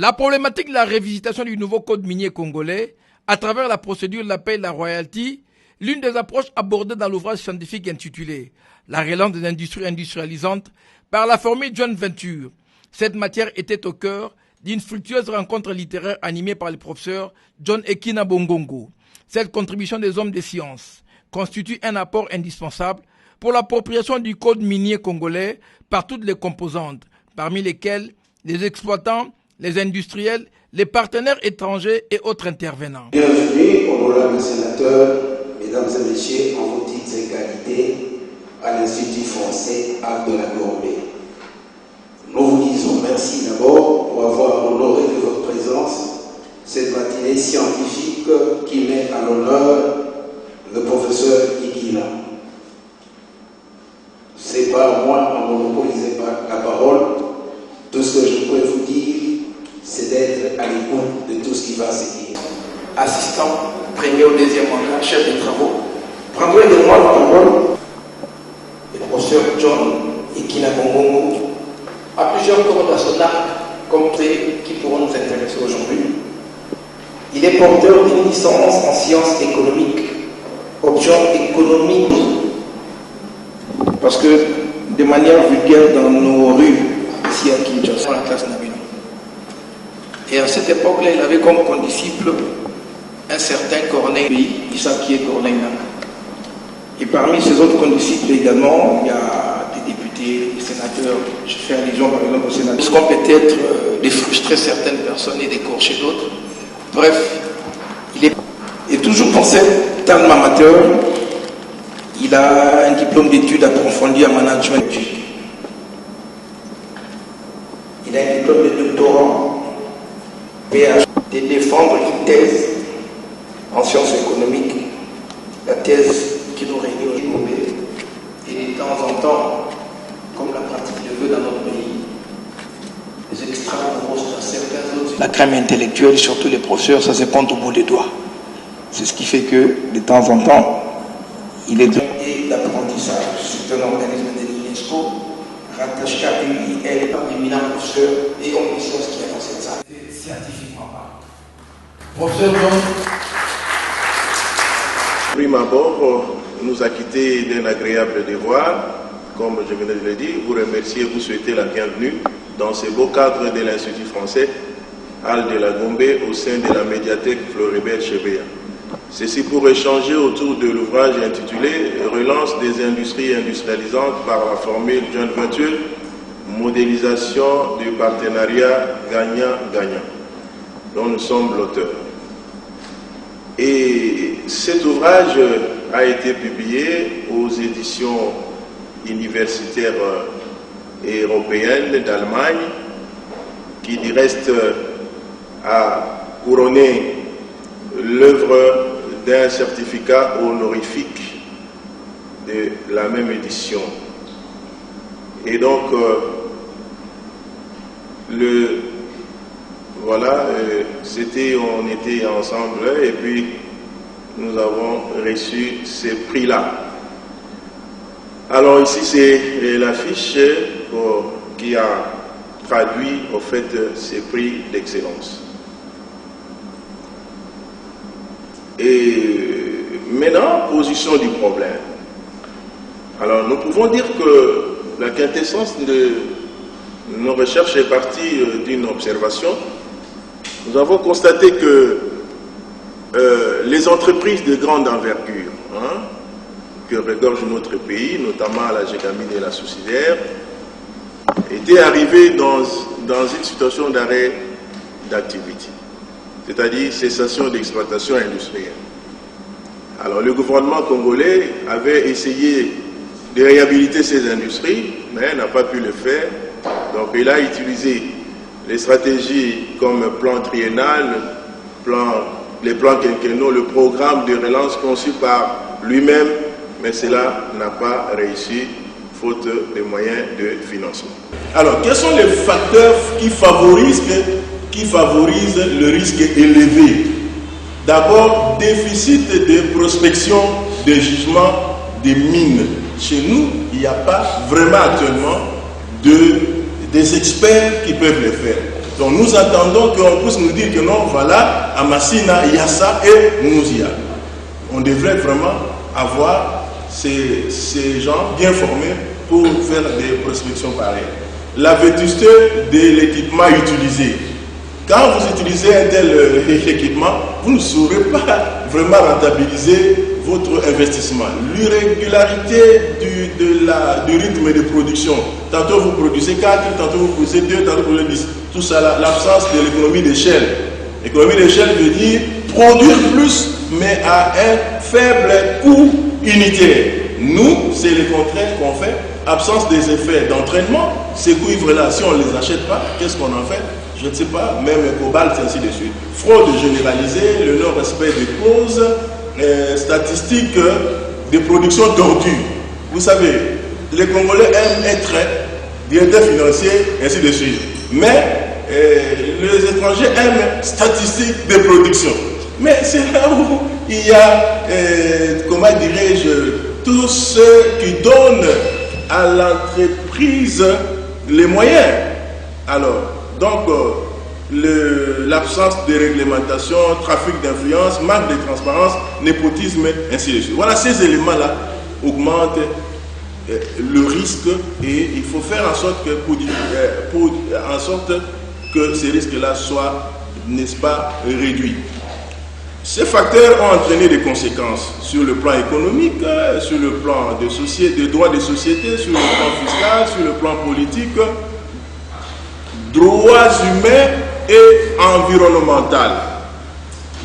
La problématique de la révisitation du nouveau code minier congolais, à travers la procédure de la paie et la royalty, l'une des approches abordées dans l'ouvrage scientifique intitulé « La relance des industries industrialisantes » par la formule Joint Venture. Cette matière était au cœur d'une fructueuse rencontre littéraire animée par le professeur John Ekina Bongongo. Cette contribution des hommes des sciences constitue un apport indispensable pour l'appropriation du code minier congolais par toutes les composantes, parmi lesquelles les exploitants, les industriels, les partenaires étrangers et autres intervenants. Bienvenue, honorables sénateurs, mesdames et messieurs, en vos titres et qualités, à l'Institut français Art de la Gombe. Nous vous disons merci d'abord pour avoir honoré de votre présence cette matinée scientifique qui met à l'honneur le professeur Ikina. C'est pas moi à monopoliser la parole. Tout ce que je pourrais vous dire, c'est d'être à l'écoute de tout ce qui va se dire. Assistant, premier ou deuxième mandat, chef de travaux, prendrez de moi la parole le professeur John Ekina Bongongo à plusieurs corps nationaux comme qui pourront nous intéresser aujourd'hui. Il est porteur d'une licence en sciences économiques, option économique, parce que de manière vulgaire dans nos rues, ici à Kinshasa, la classe Nabino. Et à cette époque-là, il avait comme condisciple un certain Corneille, Isaac Corneille Nanga. Et parmi ses autres condisciples également, il y a des députés, des sénateurs. Je fais allusion par exemple aux sénateurs. Parce qu'on peut-être de frustrer certaines personnes et d'écorcher d'autres. Bref, il est toujours dans cette alme amateur. Il a un diplôme d'études approfondies en management. Il a un diplôme de doctorat, PhD, de défendre une thèse en sciences économiques, la thèse qui nous réunit aujourd'hui. Et de temps en temps, comme la pratique le veut dans notre pays, les extra-grosses dans certains autres. La crème intellectuelle, surtout les professeurs, ça se compte au bout des doigts. C'est ce qui fait que, de temps en temps, il est et l'apprentissage. C'est un organisme de l'UNESCO rattaché à l'UIL par d'éminents professeurs et on sait ce qu'il y a dans cette salle. Scientifiquement parlant. Professeur John. Prime abord, nous acquitter d'un agréable devoir, comme je venais de le dire, vous remercier, vous souhaiter la bienvenue dans ce beau cadre de l'Institut français Al de la Gombe au sein de la médiathèque Floribert Chebeya. Ceci pour échanger autour de l'ouvrage intitulé « Relance des industries industrialisantes par la formule Joint Venture, modélisation du partenariat gagnant-gagnant » dont nous sommes l'auteur. Et cet ouvrage a été publié aux éditions universitaires et européennes d'Allemagne, qui du reste a couronné l'œuvre d'un certificat honorifique de la même édition. Et donc, voilà, on était ensemble et puis nous avons reçu ces prix-là. Alors ici, c'est l'affiche qui a traduit au fait ces prix d'excellence. Et maintenant, position du problème. Alors nous pouvons dire que la quintessence de nos recherches est partie d'une observation. Nous avons constaté que les entreprises de grande envergure que regorge notre pays, notamment la Gégamine et la Soussidaire, étaient arrivées dans une situation d'arrêt d'activité, c'est-à-dire cessation d'exploitation industrielle. Alors le gouvernement congolais avait essayé de réhabiliter ces industries, mais n'a pas pu le faire. Donc il a utilisé les stratégies comme plan triennal, les plans quinquennaux, le programme de relance conçu par lui-même, mais cela n'a pas réussi, faute de moyens de financement. Alors, quels sont les facteurs qui favorisent le risque élevé? D'abord, déficit de prospection de jugement des mines. Chez nous, il n'y a pas vraiment actuellement des experts qui peuvent le faire. Donc nous attendons qu'on puisse nous dire que non, voilà, à Massina, il y a ça et nous y allons. On devrait vraiment avoir ces gens bien formés pour faire des prospections pareilles. La vétusté de l'équipement utilisé. Quand vous utilisez un tel équipement, vous ne saurez pas vraiment rentabiliser votre investissement. L'irrégularité du rythme de production. Tantôt vous produisez 4, tantôt vous produisez 2, tantôt vous produisez 10. Tout ça, l'absence de l'économie d'échelle. L'économie d'échelle veut dire produire plus, mais à un faible coût unitaire. Nous, c'est le contraire qu'on fait. Absence des effets d'entraînement. Ces cuivres-là, si on ne les achète pas, qu'est-ce qu'on en fait? Je ne sais pas, même cobalt, ainsi de suite. Fraude généralisée, le non-respect des causes, statistiques de production tordue. Vous savez, les Congolais aiment être directeurs financiers, ainsi de suite. Mais les étrangers aiment statistiques de production. Mais c'est là où il y a, comment dirais-je, tous ceux qui donnent à l'entreprise les moyens. Alors, donc, l'absence de réglementation, trafic d'influence, manque de transparence, népotisme, ainsi de suite. Voilà, ces éléments-là augmentent le risque et il faut faire en sorte que ces risques-là soient, n'est-ce pas, réduits. Ces facteurs ont entraîné des conséquences sur le plan économique, sur le plan des droits des sociétés, sur le plan fiscal, sur le plan politique, droits humains et environnemental.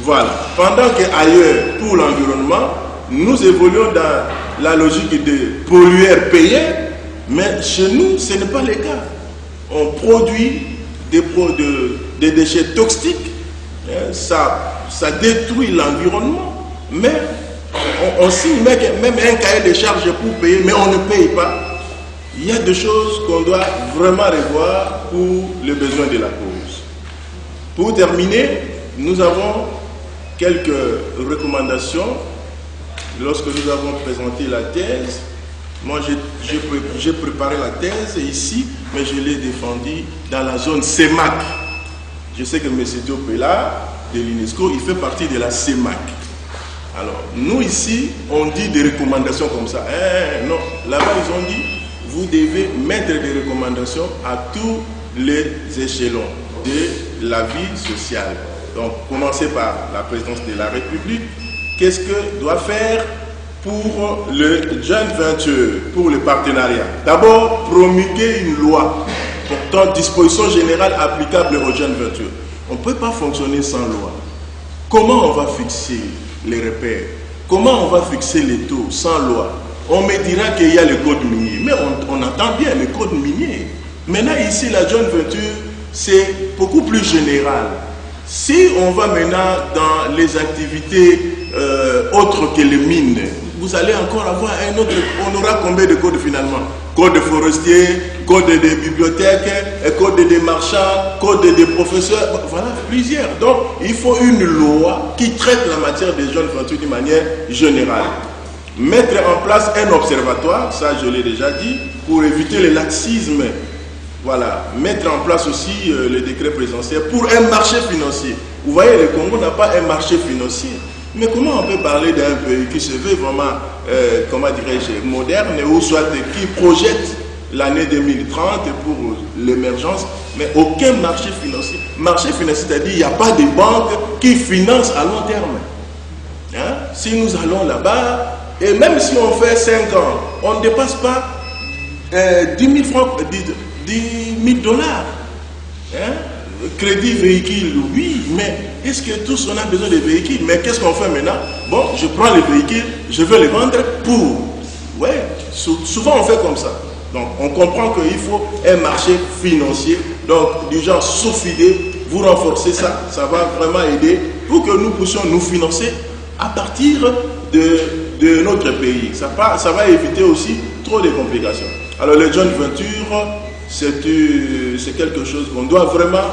Voilà. Pendant qu'ailleurs, pour l'environnement, nous évoluons dans la logique de pollueur-payeur, mais chez nous, ce n'est pas le cas. On produit des déchets toxiques, ça détruit l'environnement, mais on signe même un cahier de charges pour payer, mais on ne paye pas. Il y a des choses qu'on doit vraiment revoir pour les besoins de la cause. Pour terminer, nous avons quelques recommandations. Lorsque nous avons présenté la thèse, moi j'ai préparé la thèse ici, mais je l'ai défendue dans la zone CEMAC. Je sais que M. Diop est là, de l'UNESCO, il fait partie de la CEMAC. Alors, nous ici, on dit des recommandations comme ça. Non, là-bas ils ont dit, vous devez mettre des recommandations à tous les échelons de la vie sociale. Donc, commencez par la présidence de la République. Qu'est-ce que doit faire pour le Joint Venture, pour le partenariat? D'abord, promulguer une loi portant dispositions générales applicables aux Joint Venture. On ne peut pas fonctionner sans loi. Comment on va fixer les repères? Comment on va fixer les taux sans loi? On me dira qu'il y a le code minier, mais on entend bien le code minier. Maintenant, ici, la Joint Venture, c'est beaucoup plus général. Si on va maintenant dans les activités autres que les mines, vous allez encore avoir un autre, on aura combien de codes finalement? Code forestier, code des bibliothèques, code des marchands, code des professeurs, voilà, plusieurs. Donc, il faut une loi qui traite la matière des Joint Ventures d'une manière générale. Mettre en place un observatoire, ça je l'ai déjà dit, pour éviter le laxisme. Voilà, mettre en place aussi le décret présidentiel pour un marché financier. Vous voyez, le Congo n'a pas un marché financier. Mais comment on peut parler d'un pays qui se veut vraiment, comment dirais-je, moderne, ou soit qui projette l'année 2030 pour l'émergence, mais aucun marché financier. Marché financier, c'est-à-dire qu'il n'y a pas de banque qui finance à long terme. Hein? Si nous allons là-bas, et même si on fait 5 ans, on ne dépasse pas 10 000 francs, 10 000 dollars. Hein? Crédit véhicule, oui, mais est-ce que tous on a besoin de véhicules? Mais qu'est-ce qu'on fait maintenant? Bon, je prends les véhicules, je vais les vendre pour. Ouais, souvent on fait comme ça. Donc on comprend qu'il faut un marché financier, donc du genre sous-fidé, vous renforcez ça, ça va vraiment aider pour que nous puissions nous financer à partir de notre pays. Ça va éviter aussi trop de complications. Alors les Joint Ventures, c'est quelque chose qu'on doit vraiment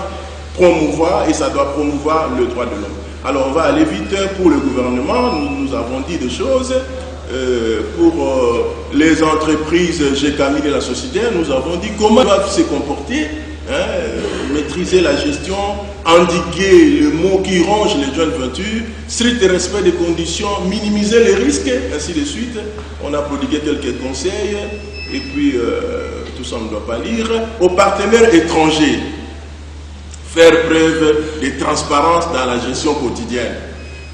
promouvoir et ça doit promouvoir le droit de l'homme. Alors on va aller vite pour le gouvernement, nous avons dit des choses. Pour les entreprises GECAMI et la société, nous avons dit comment doivent se comporter. Hein, maîtriser la gestion, endiguer le mot qui ronge les joint ventures, strict respect des conditions, minimiser les risques, ainsi de suite. On a prodigué quelques conseils, et puis tout ça on ne doit pas lire. Aux partenaires étrangers, faire preuve de transparence dans la gestion quotidienne,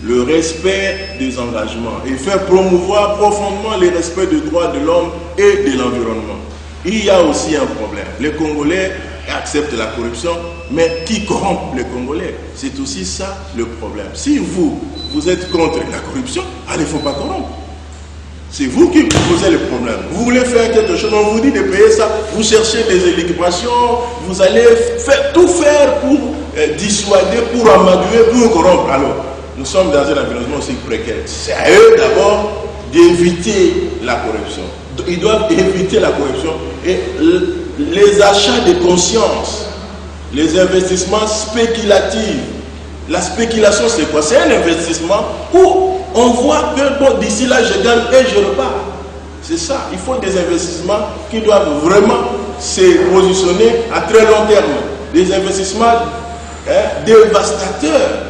le respect des engagements et faire promouvoir profondément le respect des droits de l'homme et de l'environnement. Il y a aussi un problème. Les Congolais acceptent la corruption, mais qui corrompt les Congolais? C'est aussi ça le problème. Si vous êtes contre la corruption, allez, il ne faut pas corrompre. C'est vous qui posez le problème. Vous voulez faire quelque chose, on vous dit de payer ça, vous cherchez des éliminations, vous allez tout faire pour dissuader, pour amadouer, pour corrompre. Alors, nous sommes dans un environnement aussi précaire. C'est à eux d'abord d'éviter la corruption. Ils doivent éviter la corruption et les achats de conscience, les investissements spéculatifs. La spéculation, c'est quoi? C'est un investissement où on voit que bon, d'ici là, je gagne et je repars. C'est ça. Il faut des investissements qui doivent vraiment se positionner à très long terme. Des investissements dévastateurs.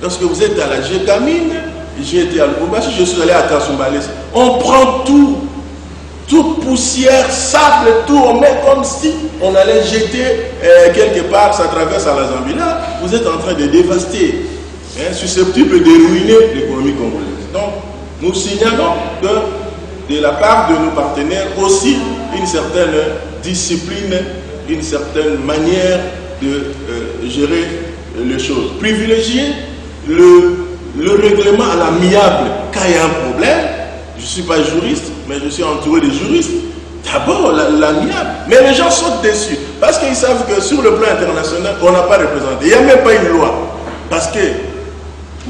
Lorsque vous êtes à la Gécamine, j'ai été à Lubumbashi, je suis allé à Kasumbalès. On prend tout. Toute poussière, sable, tout, on met comme si on allait jeter quelque part, ça traverse à la Zambie. Là, vous êtes en train de dévaster, susceptible de ruiner l'économie congolaise. Donc, nous signalons que de la part de nos partenaires aussi une certaine discipline, une certaine manière de gérer les choses. Privilégier le règlement à l'amiable quand il y a un problème. Je ne suis pas juriste, mais je suis entouré de juristes. D'abord, l'amiable. Mais les gens sautent dessus. Parce qu'ils savent que sur le plan international, on n'a pas représenté. Il n'y a même pas une loi. Parce que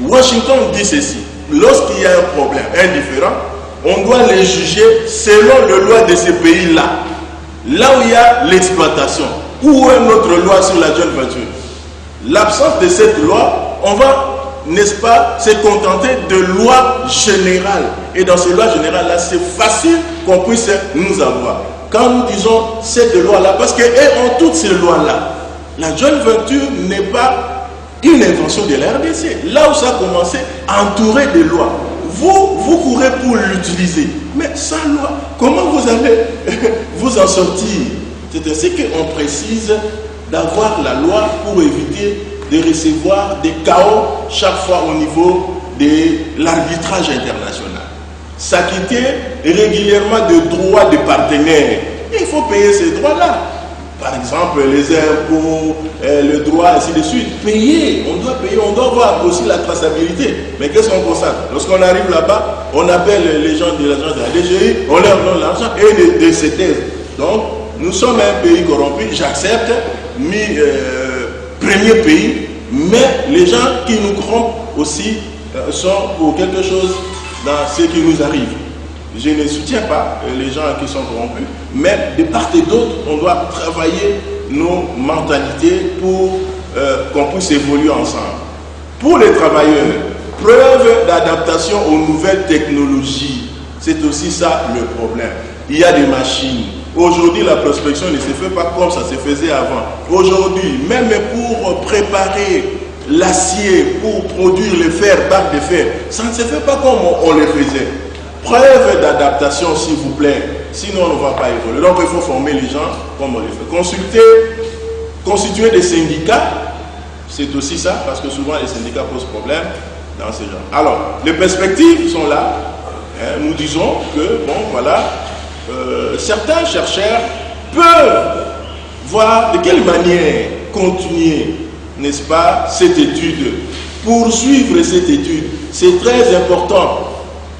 Washington dit ceci. Lorsqu'il y a un problème indifférent, on doit les juger selon les lois de ces pays-là. Là où il y a l'exploitation. Ou une autre loi sur la joint venture. L'absence de cette loi, on va, n'est-ce pas, se contenter de lois générales. Et dans ces lois générales-là, c'est facile qu'on puisse nous avoir. Quand nous disons cette loi-là, parce qu'elles ont toutes ces lois-là, la joint venture n'est pas une invention de la RDC. Là où ça a commencé, entouré de lois. Vous courez pour l'utiliser. Mais sans loi, comment vous allez vous en sortir? C'est ainsi qu'on précise d'avoir la loi pour éviter de recevoir des chaos chaque fois au niveau de l'arbitrage international. S'acquitter régulièrement de droits des partenaires. Il faut payer ces droits-là. Par exemple, les impôts, le droit, ainsi de suite. Payer, on doit payer, on doit avoir aussi la traçabilité. Mais qu'est-ce qu'on constate? Lorsqu'on arrive là-bas, on appelle les gens de l'agence de la DGI, on leur donne l'argent et de ces thèses. Donc, nous sommes un pays corrompu, j'accepte, premier pays, mais les gens qui nous corrompent aussi sont pour quelque chose dans ce qui nous arrive. Je ne soutiens pas les gens qui sont corrompus, mais de part et d'autre, on doit travailler nos mentalités pour qu'on puisse évoluer ensemble. Pour les travailleurs, preuve d'adaptation aux nouvelles technologies, c'est aussi ça le problème. Il y a des machines. Aujourd'hui, la prospection ne se fait pas comme ça se faisait avant. Aujourd'hui, même pour préparer l'acier, pour produire le fer, barre de fer, ça ne se fait pas comme on le faisait. Preuve d'adaptation, s'il vous plaît. Sinon, on ne va pas évoluer. Donc, il faut former les gens comme on le fait. Constituer des syndicats, c'est aussi ça, parce que souvent, les syndicats posent problème dans ces gens. Alors, les perspectives sont là. Nous disons que, bon, voilà, certains chercheurs peuvent voir de quelle manière continuer, n'est-ce pas, cette étude, poursuivre cette étude. C'est très important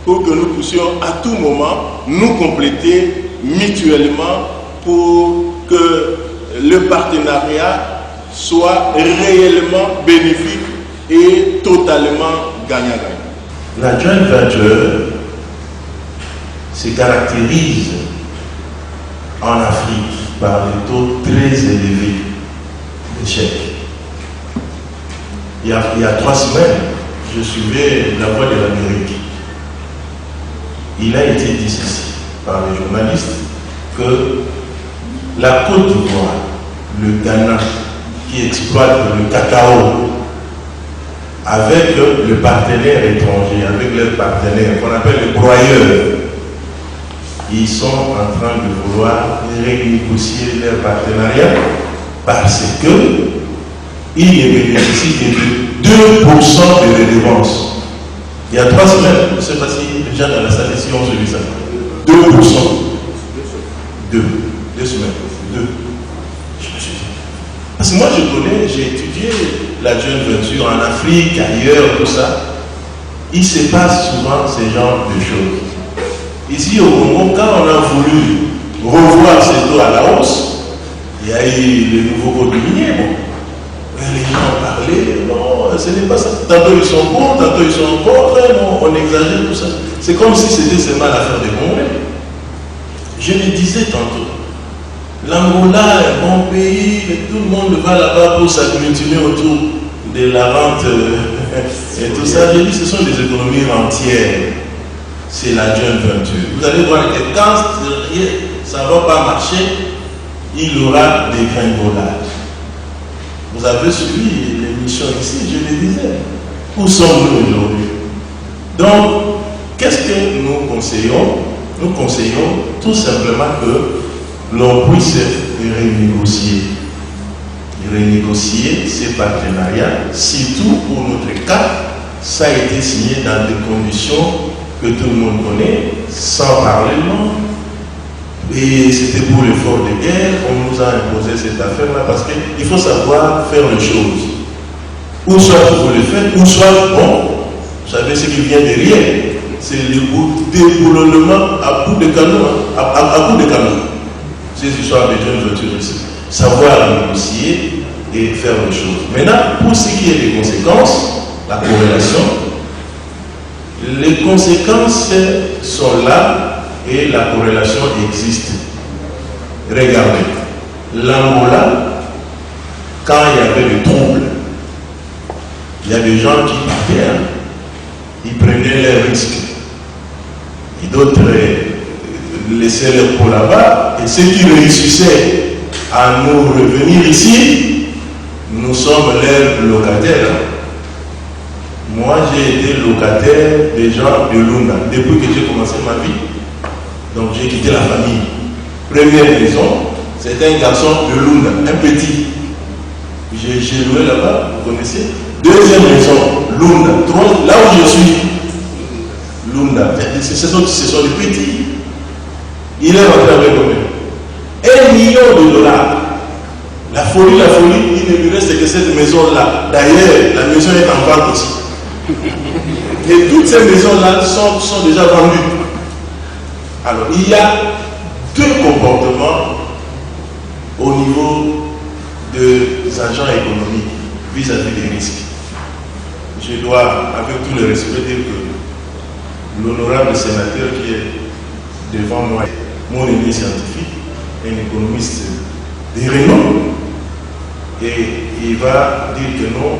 pour que nous puissions à tout moment nous compléter mutuellement pour que le partenariat soit réellement bénéfique et totalement gagnant-gagnant. La joint venture se caractérise en Afrique par des taux très élevés d'échec. Il y a 3 semaines, je suivais La Voix de l'Amérique. Il a été dit ceci par les journalistes que la Côte d'Ivoire, le Ghana qui exploitent le cacao avec le partenaire étranger, avec leur partenaire qu'on appelle le broyeur. Ils sont en train de vouloir renégocier leur partenariat parce que ils ne bénéficient que de 2% de redevance. Il y a 3 semaines, je ne sais pas si les gens dans la salle ici ont suivi ça. 2%. 2 semaines. 2. Je me suis dit. Parce que moi je connais, j'ai étudié la jeune venture en Afrique, ailleurs, tout ça. Il se passe souvent ce genre de choses. Ici au Congo, quand on a voulu revoir ces taux à la hausse, il y a eu le nouveau code minier. Bon. Les gens parlaient, non, ce n'est pas ça. Tantôt ils sont bons, tantôt ils sont contre, non, on exagère tout ça. C'est comme si c'était seulement l'affaire des Congolais. Je le disais tantôt, l'Angola est un bon pays, et tout le monde va là-bas pour s'agglutiner autour de la rente et tout ça. J'ai dit, ce sont des économies entières. C'est la jeune venture. Vous allez voir que quand ça ne va pas marcher, il y aura des gringolades. Vous avez suivi l'émission ici, je le disais. Où sommes-nous aujourd'hui? Donc, qu'est-ce que nous conseillons? Nous conseillons tout simplement que l'on puisse renégocier ces partenariats, surtout pour notre cas, ça a été signé dans des conditions que tout le monde connaît, sans parlement. Et c'était pour l'effort de guerre, on nous a imposé cette affaire-là, parce qu'il faut savoir faire les choses. Ou soit vous le faites, ou soit, bon, vous savez ce qui vient derrière, c'est le déboulonnement à bout de canon, à bout de canon. Ces histoires de jeunes voitures ici. Savoir négocier et faire les choses. Maintenant, pour ce qui est des conséquences, la corrélation, les conséquences sont là et la corrélation existe. Regardez, l'Angola, quand il y avait des troubles, il y a des gens qui partaient, hein, ils prenaient les risques. Et d'autres laissaient leur peau là-bas. Et ceux qui réussissaient à nous revenir ici, nous sommes leurs locataires. Moi, j'ai été locataire des gens de Lunda depuis que j'ai commencé ma vie. Donc, j'ai quitté la famille. Première maison, c'était un garçon de Lunda, un petit. J'ai loué là-bas, vous connaissez. Deuxième maison, Lunda. Là où je suis, Lunda. Ce sont les petits. Il est rentré avec combien? $1 million. La folie, il ne lui reste que cette maison-là. D'ailleurs, la maison est en vente aussi. Et toutes ces maisons-là sont déjà vendues. Alors, il y a 2 comportements au niveau des agents économiques vis-à-vis des risques. Je dois, avec tout le respect, dire que l'honorable sénateur qui est devant moi, mon ami scientifique, un économiste de renom, et il va dire que non,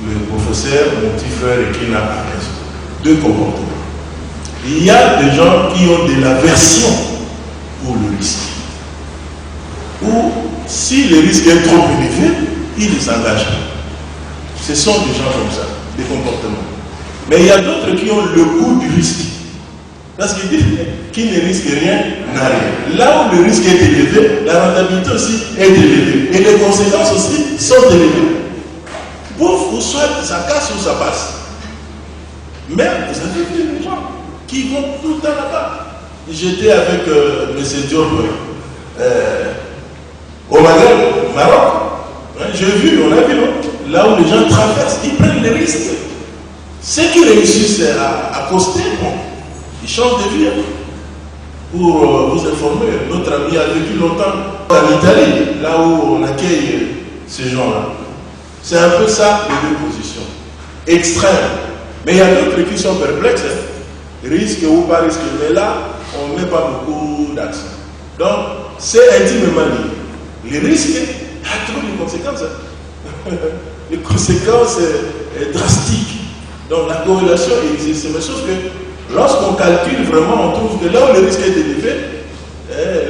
le professeur, mon petit frère, qui n'a pas raison. 2 comportements. Il y a des gens qui ont de l'aversion pour le risque. Ou si le risque est trop élevé, ils ne s'engagent pas. Ce sont des gens comme ça, des comportements. Mais il y a d'autres qui ont le goût du risque. Parce qu'ils disent qui ne risque rien n'a rien. Là où le risque est élevé, la rentabilité aussi est élevée. Et les conséquences aussi sont élevées. Bouf ou soit ça casse ou ça passe. Mais vous avez vu les gens qui vont tout le temps là-bas. J'étais avec M. Diop au Maghreb, Maroc. J'ai vu, on a vu, là où les gens traversent, ils prennent des risques. Ceux qui réussissent à coster, bon, ils changent de vie. Pour vous informer, notre ami a vécu longtemps en Italie, là où on accueille ces gens-là. C'est un peu ça, les 2 positions. Extrêmes. Mais il y a d'autres qui sont perplexes. Risque ou pas risque. Mais là, on ne met pas beaucoup d'accent. Donc, c'est intimement lié. Les risques a toujours des conséquences. Les conséquences drastiques. Donc, la corrélation existe. Mais sauf que lorsqu'on calcule vraiment, on trouve que là où le risque est élevé,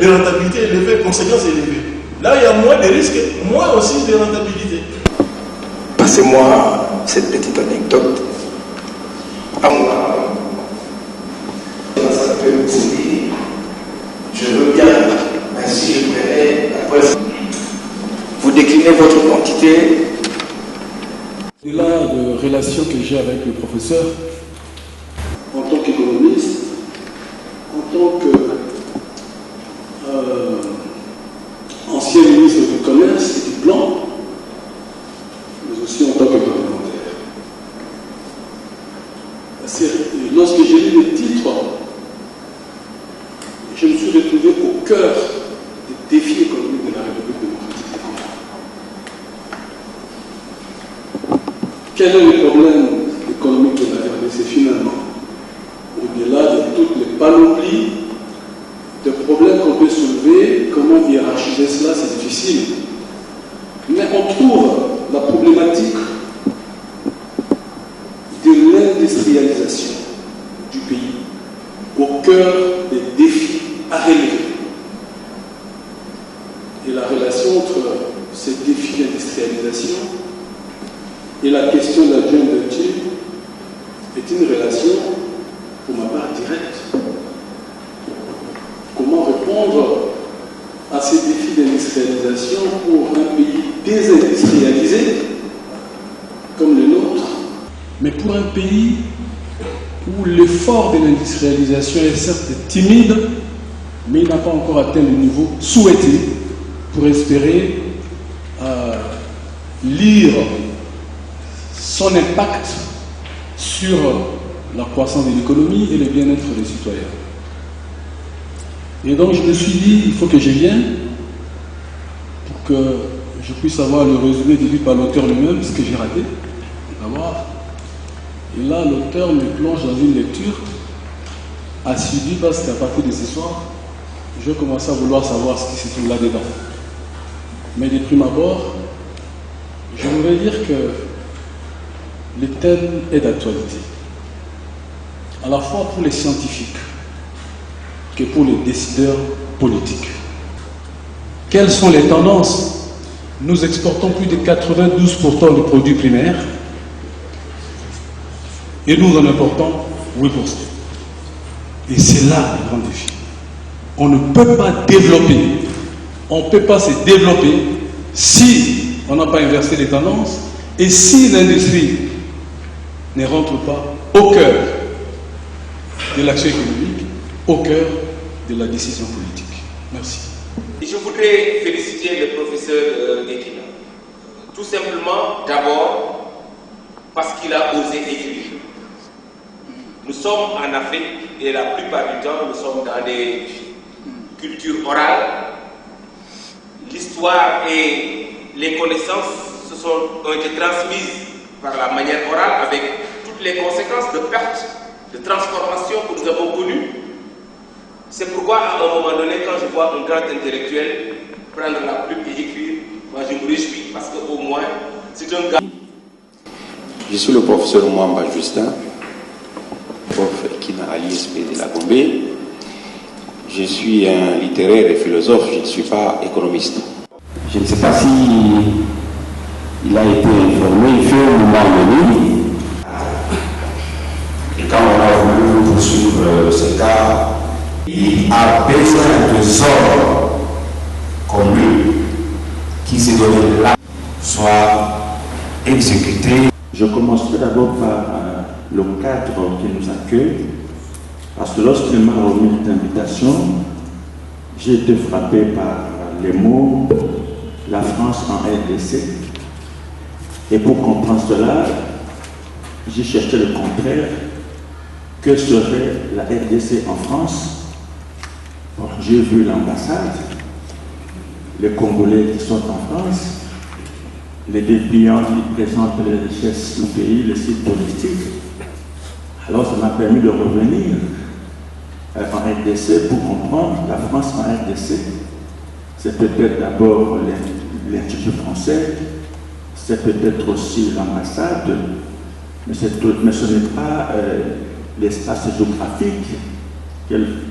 les rentabilités élevées, conséquences élevées. Là, il y a moins de risques, moins aussi de rentabilité. Passez-moi cette petite anecdote. À moi, ça s'appelle Tsili. Je regarde, ainsi je prenais la poisse. Vous déclinez votre identité. Au-delà de relations que j'ai avec le professeur, en tant qu'économiste, en tant qu'ancien ministre du Commerce et du Plan, mais aussi en tant que parlementaire. Lorsque j'ai lu le titre, je me suis retrouvé au cœur des défis économiques de la République démocratique du Congo. Quel est le problème économique de la RDC finalement? Au-delà de toutes les panoplies de problèmes qu'on peut soulever, comment hiérarchiser cela, c'est difficile. Mais on trouve la problématique de l'industrialisation du pays au cœur des défis à relever. Et la relation entre ces défis d'industrialisation et la question de la joint venture est une relation, pour ma part, directe. Comment répondre à ces défis d'industrialisation pour un pays désindustrialisé comme le nôtre, mais pour un pays où l'effort de l'industrialisation est certes timide, mais il n'a pas encore atteint le niveau souhaité pour espérer lire son impact sur la croissance de l'économie et le bien-être des citoyens. Et donc je me suis dit, il faut que je vienne pour que je puisse avoir le résumé déduit par l'auteur lui-même, ce que j'ai raté d'abord. Et là, l'auteur me plonge dans une lecture assidue parce qu'à partir de ce soir, je commence à vouloir savoir ce qui se trouve là-dedans. Mais de prime abord, je voudrais dire que le thème est d'actualité, à la fois pour les scientifiques que pour les décideurs politiques. Quelles sont les tendances? Nous exportons plus de 92% de produits primaires et nous en importons 8%. Et c'est là le grand défi. On ne peut pas développer, on ne peut pas se développer si on n'a pas inversé les tendances et si l'industrie ne rentre pas au cœur de l'action économique, au cœur de la décision politique. Merci. Et je voudrais féliciter le professeur Guekina. Tout simplement, d'abord, parce qu'il a osé écrire. Nous sommes en Afrique et la plupart du temps, nous sommes dans des cultures orales. L'histoire et les connaissances ont été transmises par la manière orale avec toutes les conséquences de perte, de transformation que nous avons connues. C'est pourquoi, à un moment donné, quand je vois un grand intellectuel prendre la plume et écrire, moi je me réjouis parce qu'au moins, c'est un gars. Je suis le professeur Mwamba Justin, prof Kina à l'ISP de la Gombe. Je suis un littéraire et philosophe, je ne suis pas économiste. Je ne sais pas si il a été informé, il fait un moment donné. Et quand on a voulu poursuivre ce cas, il a besoin de hommes comme lui qui se donnent là, soit exécutés. Je commencerai d'abord par le cadre qui nous accueille, parce que lorsqu'il m'a remis cette invitation, j'ai été frappé par les mots « la France en RDC ». Et pour comprendre cela, j'ai cherché le contraire. Que serait la RDC en France? J'ai vu l'ambassade, les Congolais qui sont en France, les dépliants qui présentent les richesses du pays, les sites touristiques. Alors ça m'a permis de revenir en RDC pour comprendre la France en RDC. C'est peut-être d'abord l'Institut français, c'est peut-être aussi l'ambassade, mais ce n'est pas l'espace géographique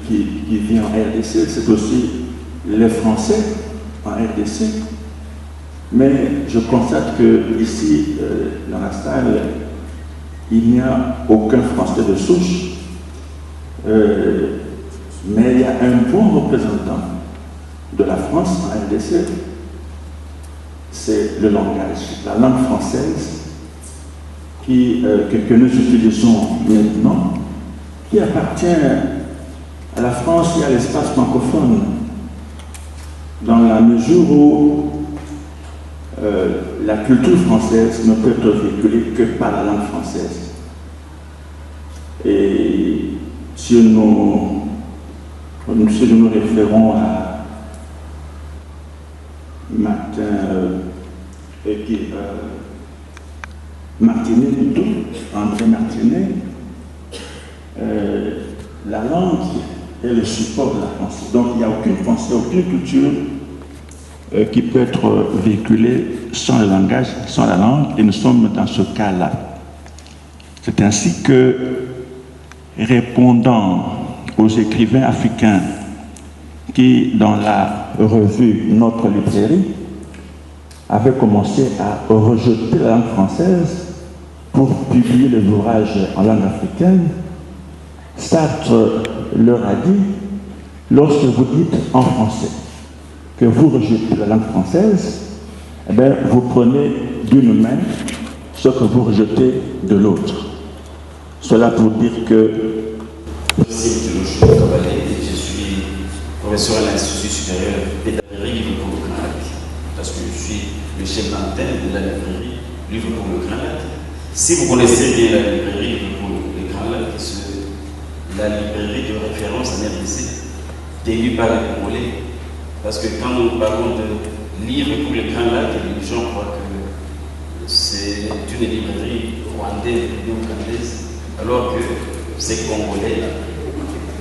qui vient en RDC, c'est aussi les Français en RDC, mais je constate que ici, dans la salle, il n'y a aucun Français de souche, mais il y a un bon représentant de la France en RDC, c'est le langage, la langue française que nous utilisons maintenant, qui appartient à la France et à l'espace francophone, dans la mesure où la culture française ne peut être véhiculée que par la langue française. Et si nous nous référons à Martinet, plutôt, André Martinet, la langue est le support de la pensée. Donc il n'y a aucune pensée, aucune culture qui peut être véhiculée sans le langage, sans la langue, et nous sommes dans ce cas-là. C'est ainsi que, répondant aux écrivains africains qui, dans la revue Notre Librairie, avaient commencé à rejeter la langue française pour publier les ouvrages en langue africaine, Sartre leur a dit, lorsque vous dites en français que vous rejetez la langue française, eh bien, vous prenez d'une main ce que vous rejetez de l'autre. Cela pour dire que... Je suis professeur à l'Institut supérieur pédagogique Livre pour le Grand Lac, parce que je suis le chef d'antenne de la librairie Livre pour le Grand Lac. Si vous connaissez bien la librairie Livre pour le Grand Lac, c'est la librairie de référence en RDC, tenue par les Congolais, parce que quand nous parlons de Livre pour le Grand Lac, les gens croient que c'est une librairie rwandaise ou ougandaise, alors que c'est congolais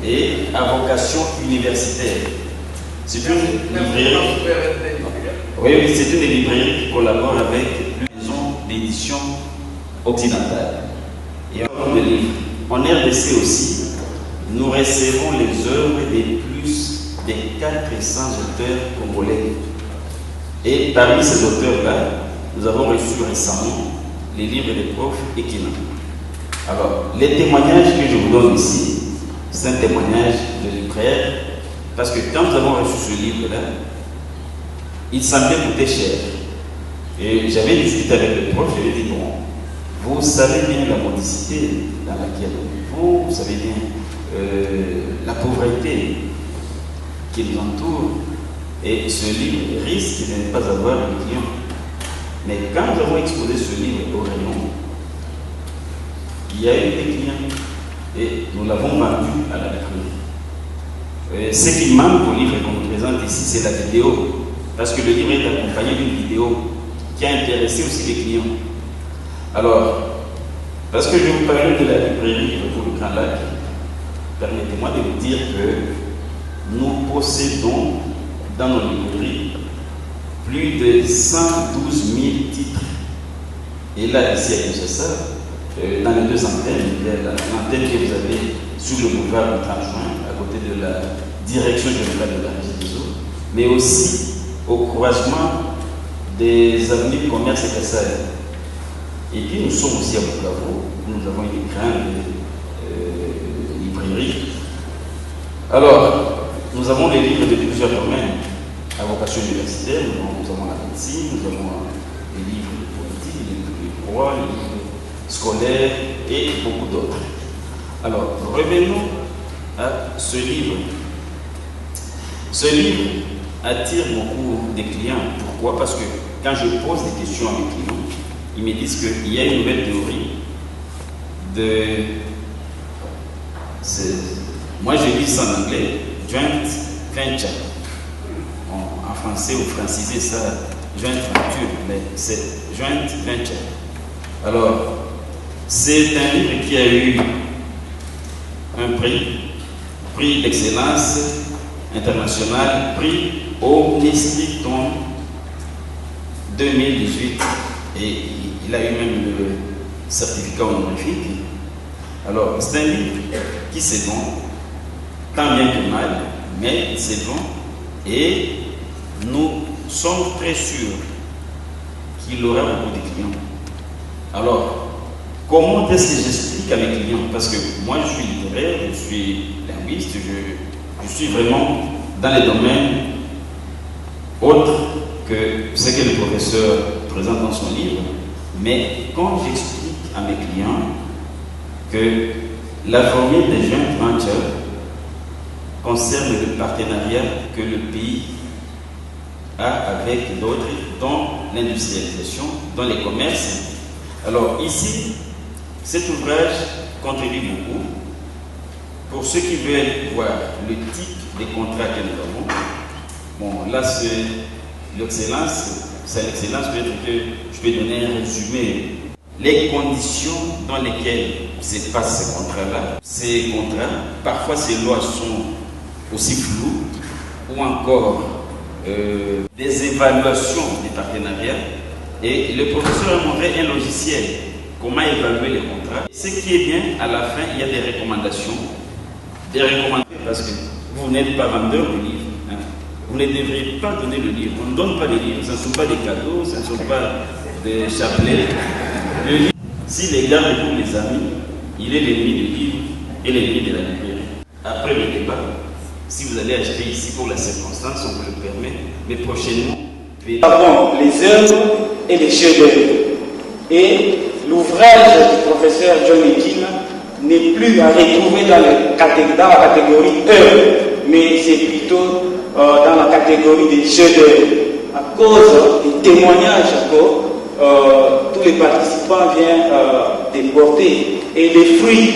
et à vocation universitaire. C'est une librairie. Oui, c'est une librairie qui collabore avec une maison d'édition occidentale. Et en de livres. En RDC aussi, nous recevons les œuvres des plus de 400 auteurs congolais. Et parmi ces auteurs-là, nous avons reçu récemment les livres des profs Ekina. Alors, les témoignages que je vous donne ici, c'est un témoignage de libraire, parce que quand nous avons reçu ce livre-là, il semblait coûter cher. Et j'avais discuté avec le prof, je lui ai dit, bon, vous savez bien la modicité dans laquelle on vit, vous savez bien la pauvreté qui nous entoure, et ce livre risque de ne pas avoir de client. Mais quand nous avons exposé ce livre au rayon, il y a eu des clients et nous l'avons vendu à la librairie. Ce qui manque au livre qu'on nous présente ici, c'est la vidéo, parce que le livre est accompagné d'une vidéo qui a intéressé aussi les clients. Alors, parce que je vous parlais de la librairie pour le Grand Lac, permettez-moi de vous dire que nous possédons dans nos librairies plus de 112 000 titres. Et là, ici à Kinshasa, dans les deux antennes, il y a l'antenne que vous avez sur le boulevard du 30 juin, à côté de la direction générale de la régie des eaux, mais aussi au croisement des avenues de commerce et Kassai. Et puis nous sommes aussi à Bukavu, nous avons une grande librairie. Alors, nous avons des livres de plusieurs domaines à vocation universitaire, nous avons la médecine, nous avons des livres de politique, des livres de droit, des livres scolaires et beaucoup d'autres. Alors, revenons à ce livre. Ce livre attire beaucoup de clients. Pourquoi? Parce que quand je pose des questions à mes clients, ils me disent qu'il y a une nouvelle théorie de... Moi, je dis ça en anglais, joint venture. En français, ou francisé ça, joint venture, mais c'est joint venture. Alors, c'est un livre qui a eu un prix d'excellence international, prix Omnistriton 2018, et il a eu même le certificat honorifique. Alors, c'est un livre qui se vend, tant bien que mal, mais il se vend, et nous sommes très sûrs qu'il aura beaucoup de clients. Alors, comment est-ce que j'explique à mes clients? Parce que moi, je suis littéraire, je suis linguiste, je suis vraiment dans les domaines autres que ce que le professeur présente dans son livre. Mais quand j'explique à mes clients que la formule des joint ventures concerne le partenariat que le pays a avec d'autres dans l'industrialisation, dans les commerces. Alors ici, cet ouvrage contribue beaucoup. Pour ceux qui veulent voir le type de contrat que nous avons, bon, là c'est l'excellence, peut-être que je peux donner un résumé. Les conditions dans lesquelles se passent ces contrats-là, ces contrats, parfois ces lois sont aussi floues, ou encore des évaluations des partenariats. Et le professeur a montré un logiciel, comment évaluer les contrats. Ce qui est bien, à la fin, il y a des recommandations. Des recommandations parce que vous n'êtes pas vendeur de livres. Hein. Vous ne devriez pas donner le livre. On ne donne pas les livres. Ce ne sont pas des cadeaux, ce ne sont pas des chapelets. Le livre, s'il est garde pour les amis, il est l'ennemi du livre et l'ennemi de la librairie. Après le débat, si vous allez acheter ici pour la circonstance, on vous le permet, mais prochainement. Nous avons les œuvres et les chefs-d'œuvre. Et l'ouvrage du professeur John Ekina n'est plus à retrouver dans la catégorie œuvre, mais c'est plutôt dans la catégorie des chefs-d'œuvre. À cause des témoignages que tous les participants viennent déporter et les fruits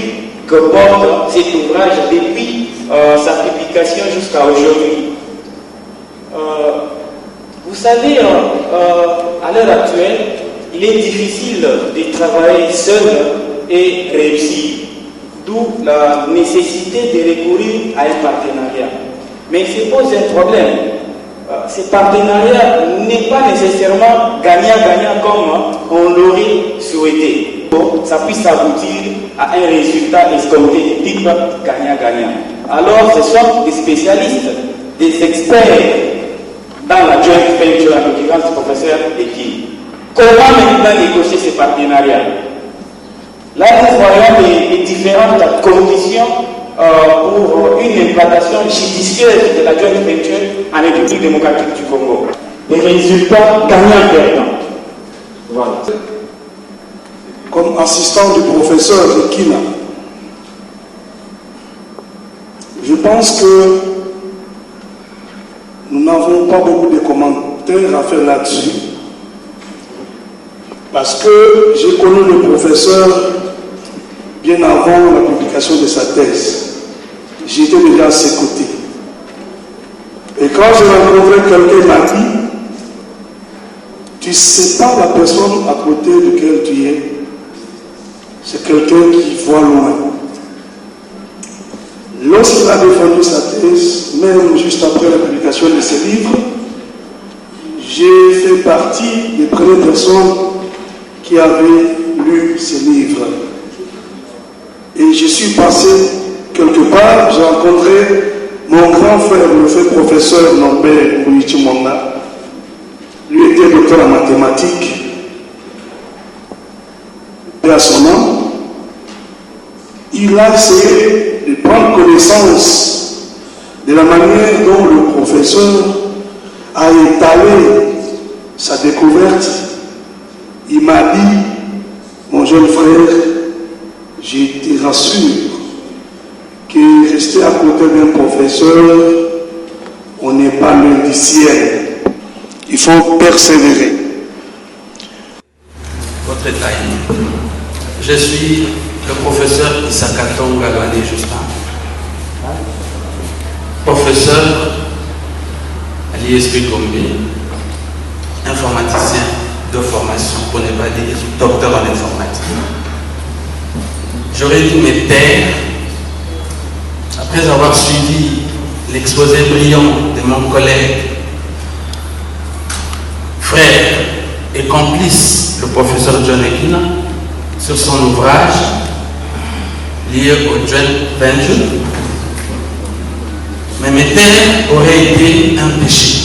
que porte cet ouvrage depuis sa publication jusqu'à aujourd'hui. Vous savez, à l'heure actuelle, il est difficile de travailler seul et réussir, d'où la nécessité de recourir à un partenariat. Mais il se pose un problème. Ce partenariat n'est pas nécessairement gagnant-gagnant comme on l'aurait souhaité. Bon, ça puisse aboutir à un résultat escompté type gagnant-gagnant. Alors, ce sont des spécialistes, des experts dans la joint venture, en l'occurrence du professeur Ekina. Comment maintenant négocier ces partenariats? Là, nous voyons les différentes conditions pour une implantation judicieuse de la joint venture en République démocratique du Congo. Les résultats gagnants-perdants. Voilà. Comme assistant du professeur Ekina, je pense que nous n'avons pas beaucoup de commentaires à faire là-dessus. Parce que j'ai connu le professeur bien avant la publication de sa thèse. J'étais déjà à ses côtés. Et quand j'ai rencontré quelqu'un, il m'a dit, tu ne sais pas la personne à côté de laquelle tu es. C'est quelqu'un qui voit loin. Lorsqu'il a défendu sa thèse, même juste après la publication de ses livres, j'ai fait partie des premières personnes qui avaient lu ses livres. Et je suis passé quelque part, j'ai rencontré mon grand frère, le fait professeur Norbert Mouichimonga. Lui était docteur en mathématiques. Et à son nom, il a essayé de prendre connaissance de la manière dont le professeur a étalé sa découverte. Il m'a dit, mon jeune frère, je te rassure que rester à côté d'un professeur, on n'est pas loin du ciel. Il faut persévérer. Votre taille. Je suis le professeur Isakaton Galwani Justin. Professeur à l'ISP Gombe, informaticien de formation, pour ne pas dire docteur en informatique. J'aurais dû me taire après avoir suivi l'exposé brillant de mon collègue, frère et complice, le professeur John Ekina, sur son ouvrage lié au joint venture. Mais me taire aurait été un péché.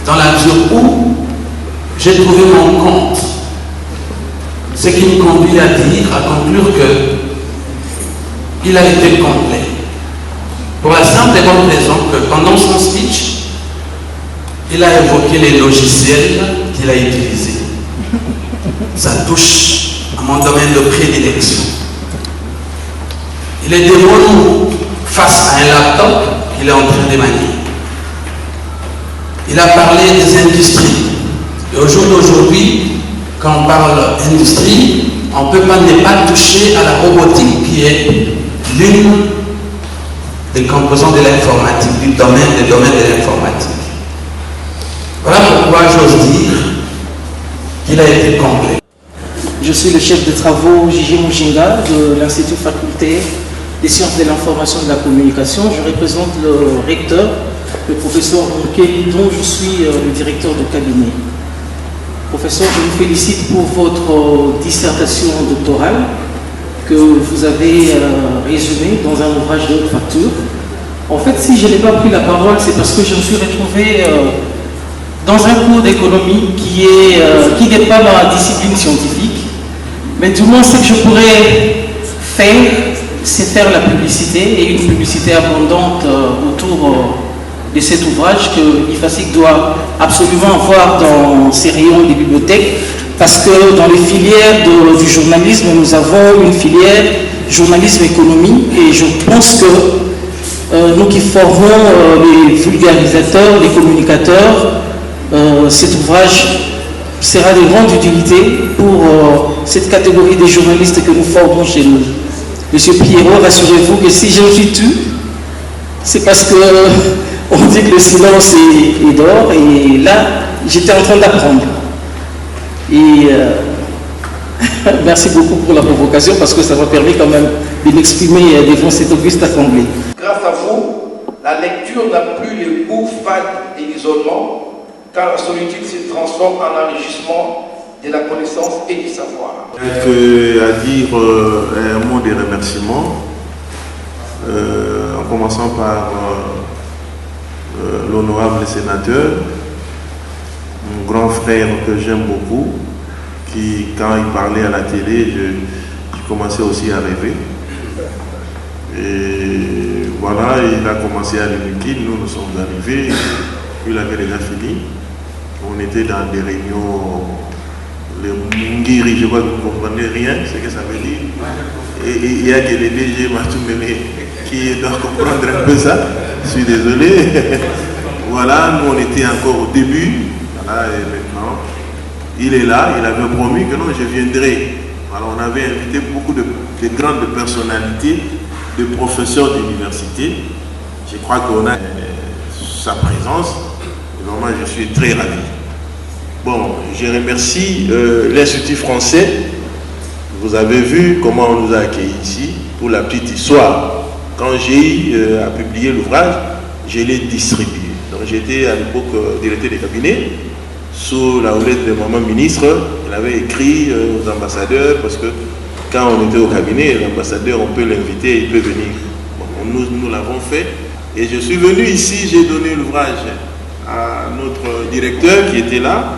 dans la mesure où j'ai trouvé mon compte. Ce qui me conduit à conclure qu'il a été complet. Pour la simple et bonne raison que pendant son speech, il a évoqué les logiciels qu'il a utilisés. Ça touche à mon domaine de prédilection. Il est devant nous face à un laptop qu'il est en train de manier. Il a parlé des industries. Et au jour d'aujourd'hui, quand on parle d'industrie, on ne peut pas ne pas toucher à la robotique qui est l'une des composants de l'informatique, des domaines de l'informatique. Voilà pourquoi j'ose dire qu'il a été complet. Je suis le chef de travaux Gigi Mujinga de l'Institut facultaire des sciences de l'information et de la communication. Je représente le recteur, le professeur Ronquet, dont je suis le directeur de cabinet. Professeur, je vous félicite pour votre dissertation doctorale que vous avez résumée dans un ouvrage de haute facture. En fait, si je n'ai pas pris la parole, c'est parce que je me suis retrouvé dans un cours d'économie qui n'est pas dans la discipline scientifique, mais du moins ce que je pourrais faire, c'est faire la publicité, et une publicité abondante autour de cet ouvrage que l'IFASIC doit absolument avoir dans ses rayons des bibliothèques, parce que dans les filières du journalisme, nous avons une filière journalisme-économie, et je pense que nous qui formons les vulgarisateurs, les communicateurs, cet ouvrage sera de grande utilité pour cette catégorie des journalistes que nous formons chez nous. Monsieur Pierrot, rassurez-vous que si je me suis tu, c'est parce que on dit que le silence est d'or, et là, j'étais en train d'apprendre. Et merci beaucoup pour la provocation, parce que ça m'a permis quand même de m'exprimer devant cette auguste assemblée. Grâce à vous, la lecture n'a plus le goût fade et l'isolement, car la solitude se transforme en enrichissement de la connaissance et du savoir. À dire un mot de remerciement, en commençant par l'honorable sénateur, mon grand frère que j'aime beaucoup, qui, quand il parlait à la télé, je commençais aussi à rêver. Et voilà, il a commencé à l'éduquer, nous sommes arrivés, il avait déjà fini. On était dans des réunions, les Mungiri, je vois que vous ne comprenez rien, ce que ça veut dire. Et il y a que les DG Matoumene qui doivent comprendre un peu ça. Je suis désolé. Voilà, nous on était encore au début. Voilà, et maintenant, il est là, il avait promis que non, je viendrai. Alors on avait invité beaucoup de grandes personnalités, de professeurs d'université. Je crois qu'on a sa présence. Vraiment, je suis très ravi. Bon, je remercie l'Institut français. Vous avez vu comment on nous a accueillis ici. Pour la petite histoire, quand j'ai publié l'ouvrage, je l'ai distribué. Donc j'étais à l'époque directeur des cabinets, sous la houlette de maman ministre. Elle avait écrit aux ambassadeurs, parce que quand on était au cabinet, l'ambassadeur, on peut l'inviter, il peut venir. Bon, nous l'avons fait. Et je suis venu ici, j'ai donné l'ouvrage à notre directeur qui était là.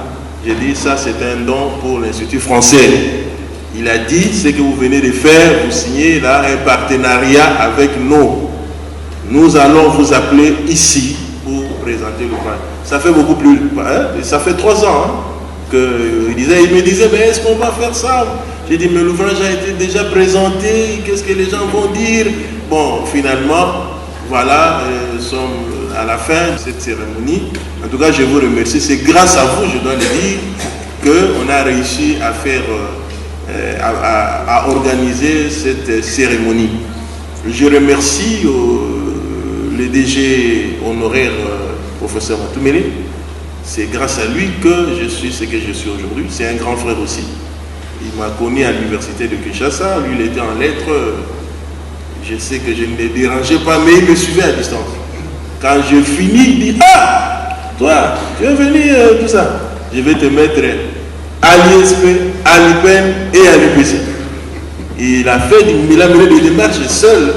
J'ai dit, ça c'est un don pour l'Institut français. Il a dit, ce que vous venez de faire, vous signez là un partenariat avec nous. Nous allons vous appeler ici pour présenter l'ouvrage. Ça fait beaucoup plus, hein, ça fait 3 ans hein, qu'il me disait, mais est-ce qu'on va faire ça? J'ai dit, mais l'ouvrage a été déjà présenté, qu'est-ce que les gens vont dire? Bon, finalement, voilà, nous sommes à la fin de cette cérémonie. En tout cas, je vous remercie. C'est grâce à vous, je dois le dire, qu'on a réussi à faire, à organiser cette cérémonie. Je remercie le DG honoraire, professeur Matoumene. C'est grâce à lui que je suis ce que je suis aujourd'hui. C'est un grand frère aussi. Il m'a connu à l'université de Kinshasa. Lui, il était en lettres. Je sais que je ne le dérangeais pas, mais il me suivait à distance. Quand je finis, il dit, ah, toi, tu es venu, tout ça. Je vais te mettre à l'ISP, à l'IPEN et à l'UPC. Il a mené des démarches seul.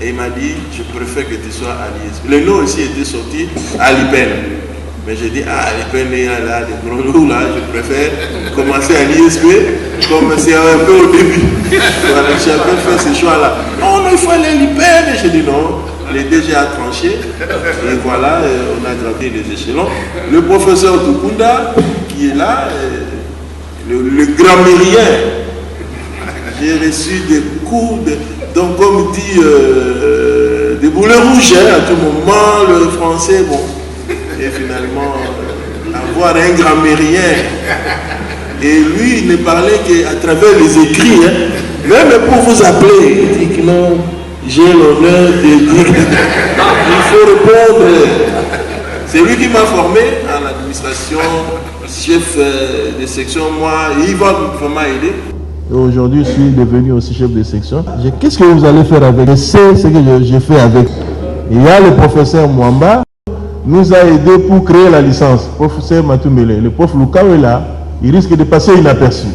Et il m'a dit, je préfère que tu sois à l'ISP. Le nom aussi était sorti à l'IPEN. Mais j'ai dit, les PNA là, les gros loups là, je préfère commencer à l'ISP comme c'est un peu au début. Voilà, j'ai un peu fait ce choix-là. Non, il faut aller à l'IPN. J'ai dit non, les DG a tranché. Et voilà, on a gravi les échelons. Le professeur Tukunda, qui est là, le grammairien, j'ai reçu des coups, donc comme dit, des boulets rouges, à tout moment, le français, bon. Et finalement, avoir un grammairien, et lui, il ne parlait qu'à travers les écrits, même pour vous appeler, il dit que non, j'ai l'honneur de dire, il faut répondre. C'est lui qui m'a formé à l'administration, chef de section, moi, il va vraiment aider. Aujourd'hui, je suis devenu aussi chef de section. Qu'est-ce que vous allez faire avec? Je sais ce que j'ai fait avec. Il y a le professeur Mwamba, nous a aidé pour créer la licence. Le professeur Matoumele, le prof Lukao est là, il risque de passer inaperçu.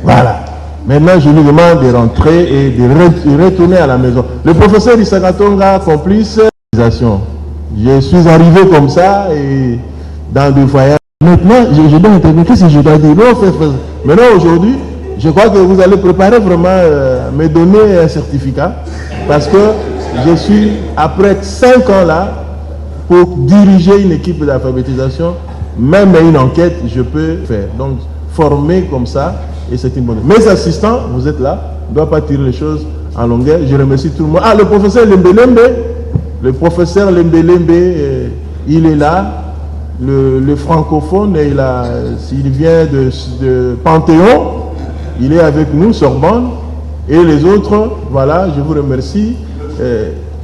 Voilà. Maintenant, je lui demande de rentrer et de retourner à la maison. Le professeur Isakatonga, complice, je suis arrivé comme ça et dans deux voyages. Maintenant, je dois intervenir. Qu'est-ce que je dois dire? Maintenant, aujourd'hui, je crois que vous allez préparer vraiment, me donner un certificat parce que je suis, après 5 ans là, pour diriger une équipe d'alphabétisation, même une enquête, je peux faire. Donc, former comme ça, et c'est une bonne chose. Mes assistants, vous êtes là, on ne doit pas tirer les choses en longueur. Je remercie tout le monde. Ah, le professeur Lembelembe, il est là, le francophone, il vient de Panthéon, il est avec nous, Sorbonne, et les autres, voilà, je vous remercie.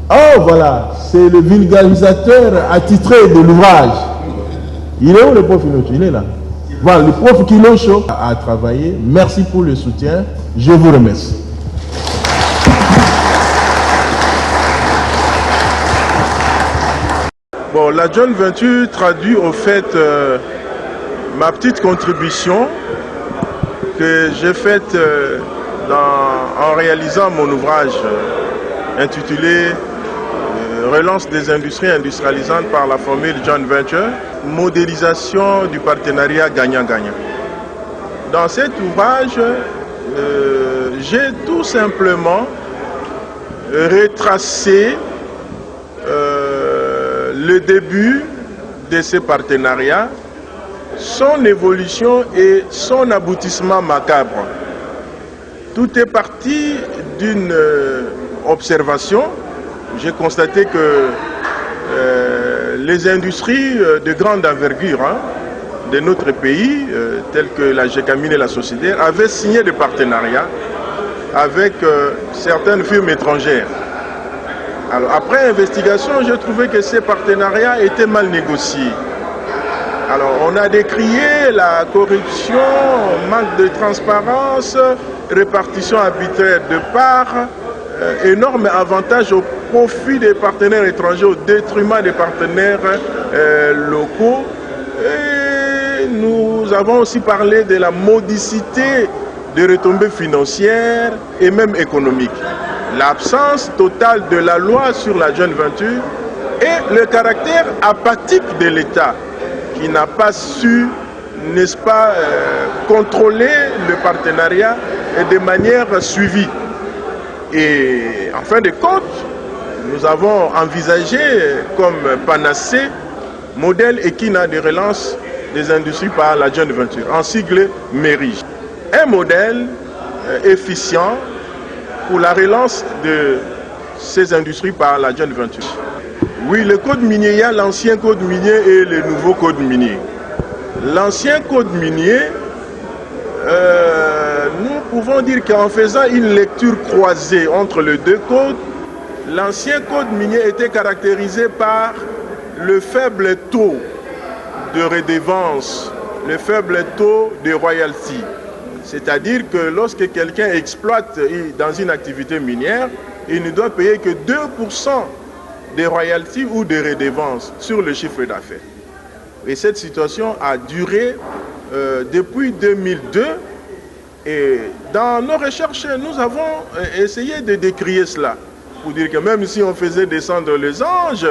Oh, voilà, c'est le vulgarisateur attitré de l'ouvrage. Il est où le prof Inocho? Il est là. Voilà, le prof Inocho a travaillé. Merci pour le soutien. Je vous remercie. Bon, la John 28 traduit au fait ma petite contribution que j'ai faite en réalisant mon ouvrage intitulé Relance des industries industrialisantes par la formule John Venture, modélisation du partenariat gagnant-gagnant. Dans cet ouvrage, j'ai tout simplement retracé le début de ce partenariat, son évolution et son aboutissement macabre. Tout est parti d'une observation. J'ai constaté que les industries de grande envergure de notre pays, telles que la GECAMINE et la Société, avaient signé des partenariats avec certaines firmes étrangères. Alors, après investigation, j'ai trouvé que ces partenariats étaient mal négociés. Alors, on a décrié la corruption, manque de transparence, répartition arbitraire de parts, énorme avantage au profit des partenaires étrangers, au détriment des partenaires locaux. Et nous avons aussi parlé de la modicité des retombées financières et même économiques. L'absence totale de la loi sur la John Venture et le caractère apathique de l'État qui n'a pas su, n'est-ce pas, contrôler le partenariat et de manière suivie. Et en fin de compte, nous avons envisagé comme panacée modèle Equina de relance des industries par la John Venture, en sigle MERI. Un modèle efficient pour la relance de ces industries par la John Venture. Oui, le code minier, il y a l'ancien code minier et le nouveau code minier. L'ancien code minier, nous pouvons dire qu'en faisant une lecture croisée entre les deux codes, l'ancien code minier était caractérisé par le faible taux de redevance, le faible taux de royalty. C'est-à-dire que lorsque quelqu'un exploite dans une activité minière, il ne doit payer que 2% des royalties ou des redevances sur le chiffre d'affaires. Et cette situation a duré depuis 2002. Et dans nos recherches, nous avons essayé de décrire cela. Pour dire que même si on faisait descendre les anges,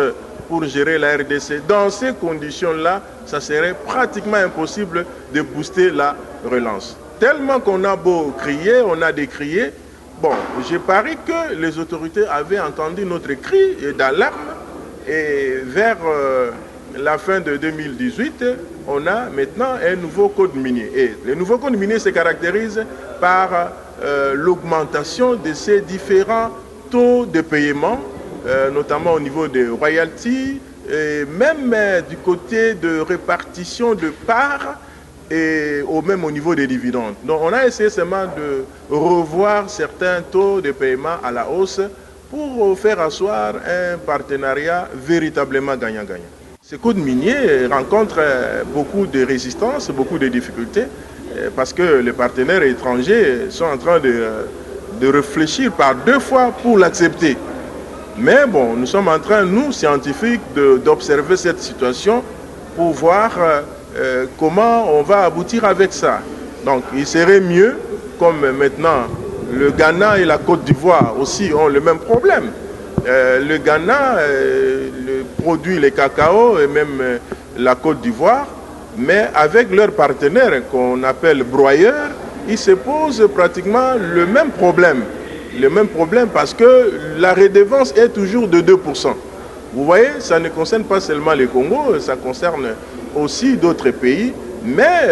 pour gérer la RDC. Dans ces conditions-là, ça serait pratiquement impossible de booster la relance. Tellement qu'on a beau crier, on a décrié. Bon, j'ai parié que les autorités avaient entendu notre cri d'alarme et vers la fin de 2018, on a maintenant un nouveau code minier. Et le nouveau code minier se caractérise par l'augmentation de ces différents taux de paiement, notamment au niveau des royalties, et même du côté de répartition de parts et même au niveau des dividendes. Donc on a essayé seulement de revoir certains taux de paiement à la hausse pour faire asseoir un partenariat véritablement gagnant-gagnant. Ce code minier rencontre beaucoup de résistance, beaucoup de difficultés, parce que les partenaires étrangers sont en train de réfléchir par deux fois pour l'accepter. Mais bon, nous sommes en train, nous, scientifiques, d'observer cette situation pour voir comment on va aboutir avec ça. Donc il serait mieux, comme maintenant le Ghana et la Côte d'Ivoire aussi ont le même problème. Le Ghana produit les cacao et même la Côte d'Ivoire, mais avec leurs partenaires qu'on appelle broyeurs, ils se posent pratiquement le même problème. Le même problème parce que la redevance est toujours de 2%. Vous voyez, ça ne concerne pas seulement le Congo, ça concerne aussi d'autres pays, mais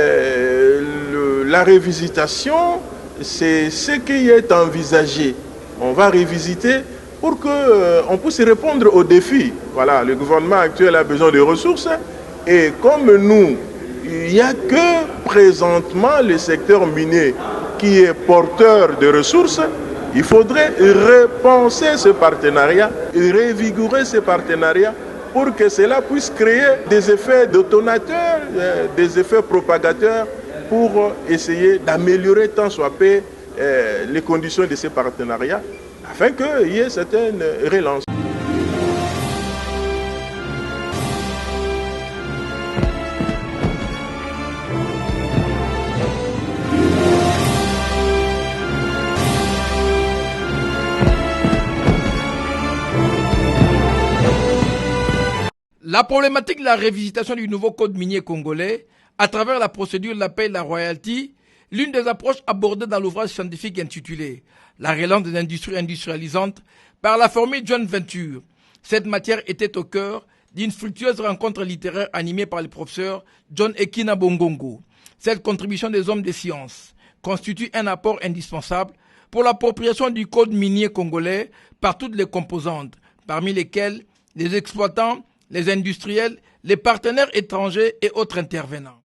la révisitation, c'est ce qui est envisagé. On va révisiter pour qu'on puisse répondre aux défis. Voilà, le gouvernement actuel a besoin de ressources et comme nous, il n'y a que présentement le secteur minier qui est porteur de ressources. Il faudrait repenser ce partenariat, revigorer ce partenariat pour que cela puisse créer des effets détonateurs, des effets propagateurs pour essayer d'améliorer tant soit peu les conditions de ces partenariats afin qu'il y ait certaines relances. La problématique de la révisitation du nouveau code minier congolais, à travers la procédure de l'appel de la royalty, l'une des approches abordées dans l'ouvrage scientifique intitulé « La relance des industries industrialisantes » par la formule Joint Venture. Cette matière était au cœur d'une fructueuse rencontre littéraire animée par le professeur John Ekina Bongongo. Cette contribution des hommes des sciences constitue un apport indispensable pour l'appropriation du code minier congolais par toutes les composantes, parmi lesquelles les exploitants, les industriels, les partenaires étrangers et autres intervenants.